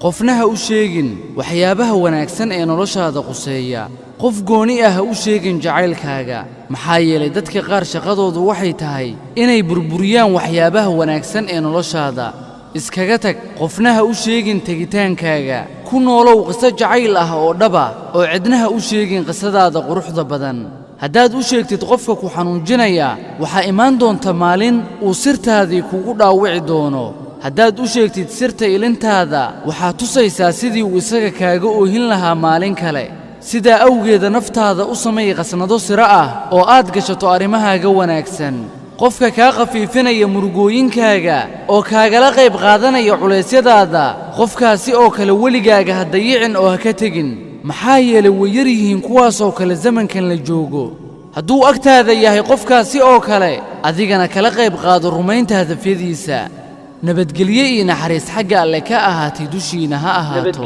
qofna ha u sheegin waxyaabaha wanaagsan ee noloshaada quseeya qof gooni ah ha u sheegin jacaylkaaga maxaa yeelay dadka qaar shaqadoodu waxay tahay inay burburiyaan waxyaabaha wanaagsan ee noloshaada iskaga tag qofna ha u sheegin tegitaankaaga ku noolow qiso jacayl ah oo dhaba oo cidna ha u sheegin qisadaada quruxda badan haddaad u sheegtid qofka ku xanuunjinaya waxaa imaan doonta maalin uu sirtaadii kugu dhaawici doono haddaad u sheegtid sirta ilintaada waxaa tusaysaa sidii uu isaga kaaga oohin lahaa maalin kale sidaa awgeeda naftaada u samay qasnado siro ah oo aad gashato arrimahaaga wanaagsan qofka kaa khafiifinaya murugooyinkaaga oo kaagala qayb qaadanaya culeysyadaada qofkaasi oo kale weligaaga ha dayicin oo ha ka tegin maxaa yeelay way yar yihiin kuwaasoo kale zamankan la joogo hadduu agtaada yahay qofkaasi oo kale adigana kala qayb qaado rumaynta hadafyadiisa nabadgelyo iyo naxariis xagga alle ka ahaatay dushiina ha ahaato